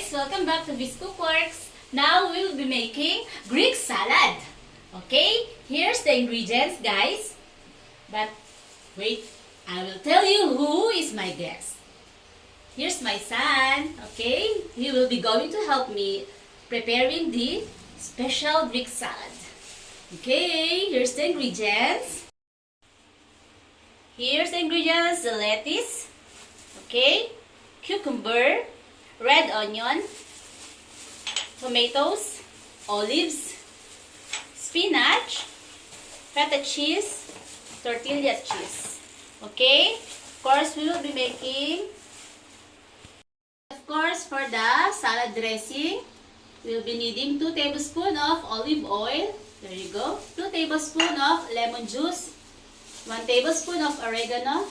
guys! Welcome back to this Cookworks. Now we'll be making Greek salad. Okay, here's the ingredients, guys. But wait, I will tell you who is my guest. Here's my son, okay? He will be going to help me preparing the special Greek salad. Okay, here's the ingredients. Here's the ingredients, the lettuce, okay, cucumber, red onion, tomatoes, olives, spinach, feta cheese, tortilla cheese. Okay? Of course, we will be making, for the salad dressing, we will be needing 2 tablespoons of olive oil. There you go. 2 tablespoons of lemon juice, 1 tablespoon of oregano,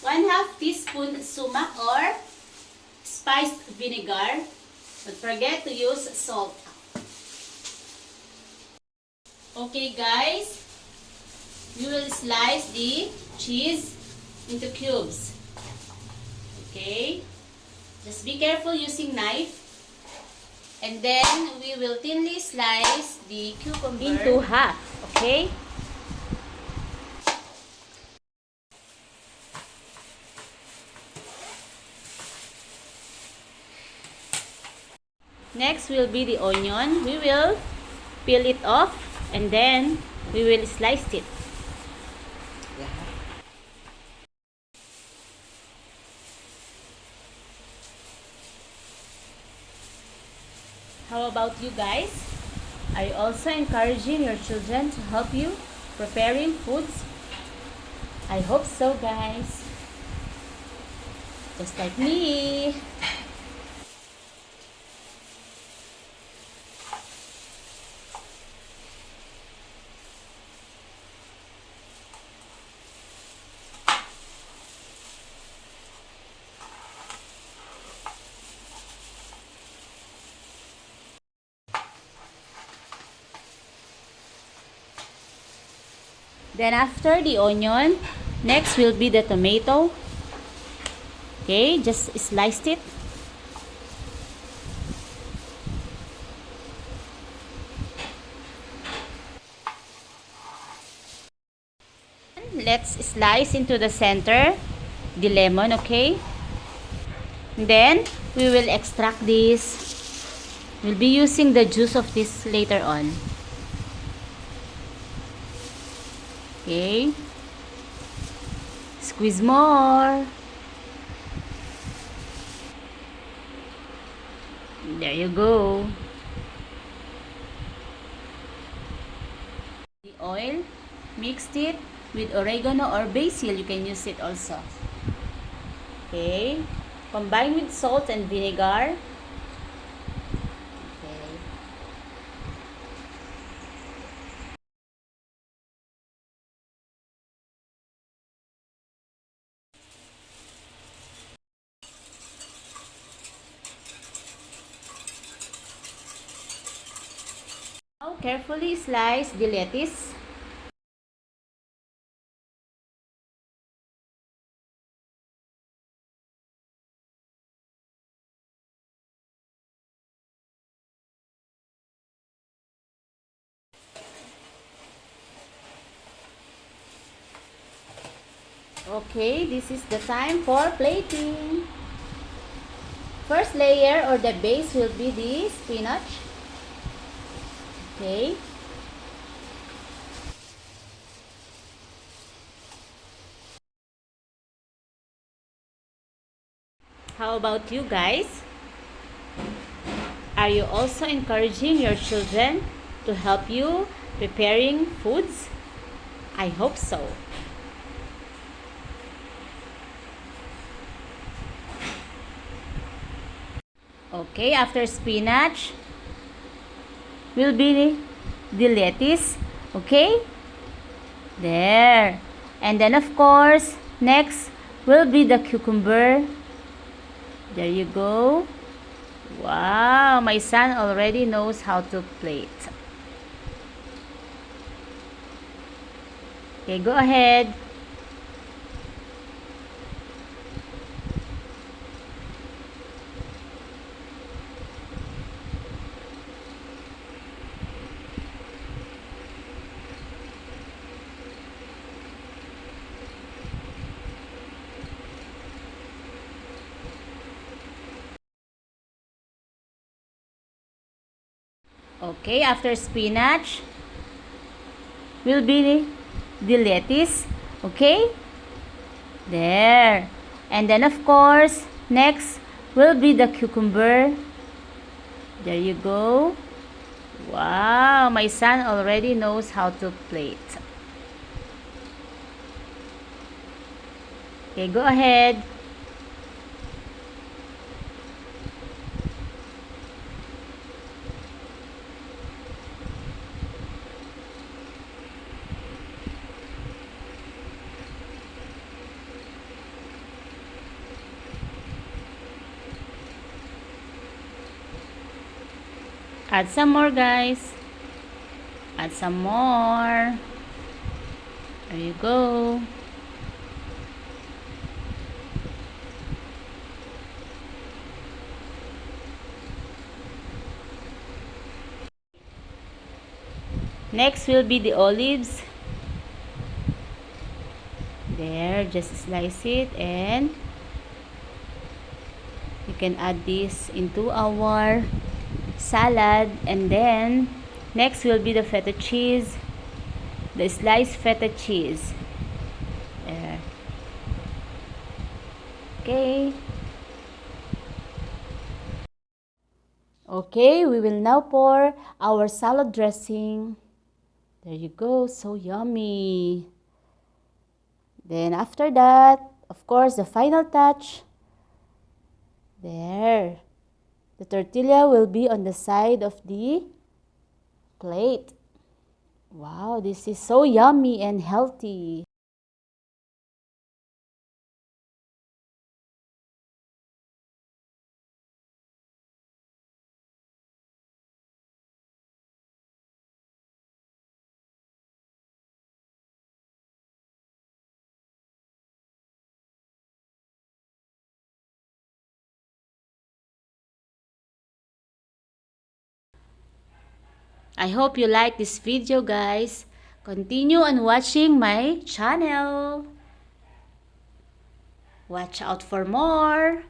1/2 teaspoon sumak or spiced vinegar. Don't forget to use salt. Okay guys, we will slice the cheese into cubes. Okay, just be careful using knife. And then we will thinly slice the cucumber into half. Okay. Next will be the onion. We will peel it off and then we will slice it. How about you guys? Are you also encouraging your children to help you preparing foods? I hope so, guys. Just like me. Then after the onion, next will be the tomato. Okay, just slice it. Let's slice into the center the lemon, okay? Then we will extract this. We'll be using the juice of this later on. Okay, squeeze more. There you go. The oil, mixed it with oregano or basil. You can use it also. Okay, combine with salt and vinegar. Now carefully slice the lettuce. Okay, this is the time for plating. First layer or the base will be the spinach. Okay. How about you guys? Are you also encouraging your children to help you preparing foods? I hope so. Okay, after spinach will be the lettuce. Okay, there. And then of course next will be the cucumber. There you go. Wow, my son already knows how to plate. Okay, go ahead. Okay, after spinach will be the lettuce. Okay? There. And then of course, next will be the cucumber. There you go. Wow, my son already knows how to plate. Okay, go ahead. Add some more, guys. Add some more. There you go. Next will be the olives. There, just slice it and you can add this into our salad. And then next will be the feta cheese, the sliced feta cheese. There. Okay. Okay, we will now pour our salad dressing. There you go, so yummy. Then after that, of course, the final touch. There. The tortilla will be on the side of the plate. Wow, this is so yummy and healthy. I hope you like this video, guys. Continue on watching my channel. Watch out for more.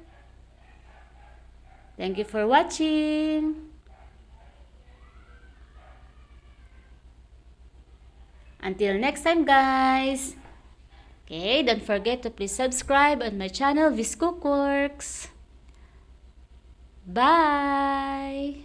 Thank you for watching. Until next time, guys. Okay, don't forget to please subscribe on my channel, Cookworks. Bye!